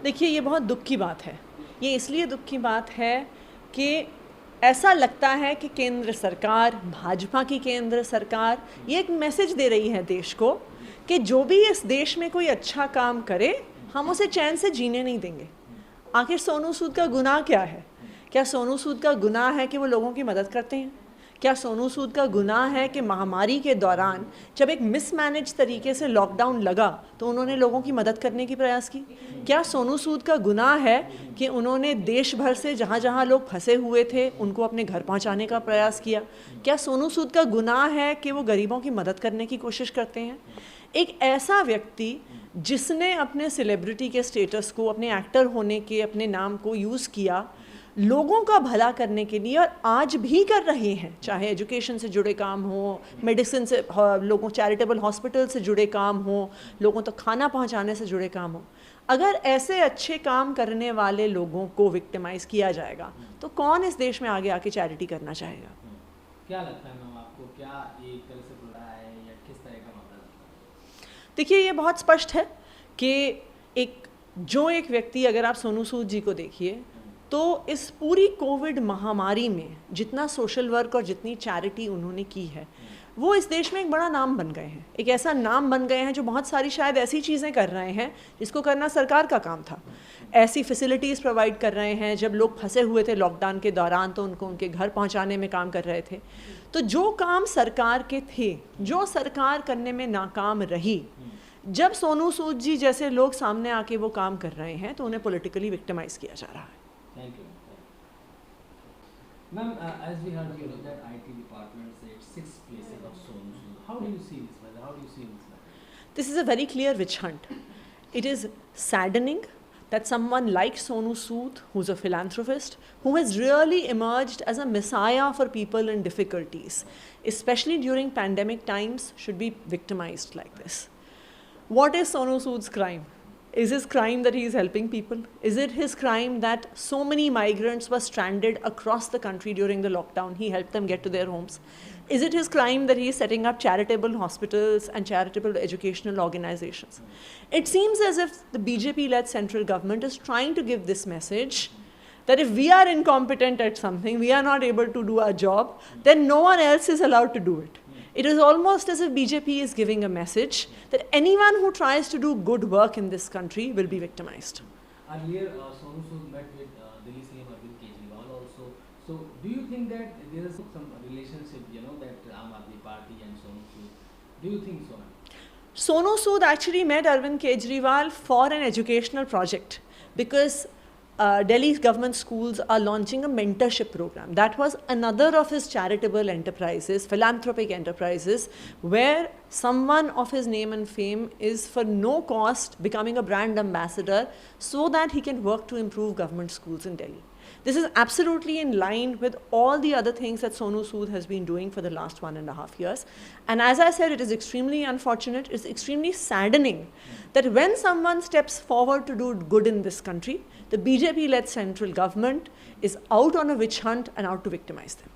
देखिए, ये बहुत दुख की बात है। ये इसलिए दुख की बात है कि ऐसा लगता है कि केंद्र सरकार, भाजपा की केंद्र सरकार ये एक मैसेज दे रही है देश को कि जो भी इस देश में कोई अच्छा काम करे, हम उसे चैन से जीने नहीं देंगे। आखिर सोनू सूद का गुनाह क्या है? क्या सोनू सूद का गुनाह है कि वो लोगों की मदद करते हैं? क्या सोनू सूद का गुनाह है कि महामारी के दौरान जब एक मिसमैनेज तरीके से लॉकडाउन लगा तो उन्होंने लोगों की मदद करने की प्रयास की? क्या सोनू सूद का गुनाह है कि उन्होंने देश भर से जहाँ जहाँ लोग फंसे हुए थे उनको अपने घर पहुँचाने का प्रयास किया? क्या सोनू सूद का गुनाह है कि वो गरीबों की मदद करने की कोशिश करते हैं? एक ऐसा व्यक्ति जिसने अपने सेलिब्रिटी के स्टेटस को, अपने एक्टर होने के अपने नाम को यूज़ किया लोगों का भला करने के लिए, और आज भी कर रहे हैं, चाहे एजुकेशन से जुड़े काम हो, मेडिसिन से, लोगों चैरिटेबल हॉस्पिटल से जुड़े काम हो, लोगों तक खाना पहुंचाने से जुड़े काम हो। अगर ऐसे अच्छे काम करने वाले लोगों को विक्टिमाइज़ किया जाएगा तो कौन इस देश में आगे आके चैरिटी करना चाहेगा? क्या लगता है मैम आपको, क्या ये एक तरह से बुरा है या किस तरह का मामला लगता है? देखिए, ये बहुत स्पष्ट है कि एक व्यक्ति, अगर आप सोनू सूद जी को देखिए तो इस पूरी कोविड महामारी में जितना सोशल वर्क और जितनी चैरिटी उन्होंने की है वो इस देश में एक बड़ा नाम बन गए हैं। एक ऐसा नाम बन गए हैं जो बहुत सारी शायद ऐसी चीज़ें कर रहे हैं जिसको करना सरकार का काम था। ऐसी फैसिलिटीज़ प्रोवाइड कर रहे हैं, जब लोग फंसे हुए थे लॉकडाउन के दौरान तो उनको उनके घर पहुंचाने में काम कर रहे थे। तो जो काम सरकार के थे, जो सरकार करने में नाकाम रही, जब सोनू सूद जी जैसे लोग सामने आके वो काम कर रहे हैं तो उन्हें पॉलिटिकली विक्टिमाइज किया जा रहा है। Thank you. Ma'am, as we heard, that IT department said 6 places of Sonu Sood. How do you see this matter? How do you see this matter? This is a very clear witch hunt. It is saddening that someone like Sonu Sood, who's a philanthropist, who has really emerged as a messiah for people in difficulties, especially during pandemic times, should be victimized like this. What is Sonu Sood's crime? Is his crime that he is helping people? Is it his crime that so many migrants were stranded across the country during the lockdown? He helped them get to their homes. Is it his crime that he is setting up charitable hospitals and charitable educational organizations? It seems as if the BJP-led central government is trying to give this message that if we are incompetent at something, we are not able to do our job, then no one else is allowed to do it. It is almost as if BJP is giving a message that anyone who tries to do good work in this country will be victimized. Earlier, Sonu Sood met with Delhi CM Arvind Kejriwal also. So, do you think that there is some relationship, that Aam Aadmi Party and Sonu Sood? Do you think so? Sonu Sood actually met Arvind Kejriwal for an educational project because Delhi's government schools are launching a mentorship program. That was another of his charitable enterprises, philanthropic enterprises, where someone of his name and fame is for no cost becoming a brand ambassador so that he can work to improve government schools in Delhi. This is absolutely in line with all the other things that Sonu Sood has been doing for the last 1.5 years. And as I said, it is extremely unfortunate, it's extremely saddening that when someone steps forward to do good in this country, the BJP-led central government is out on a witch hunt and out to victimize them.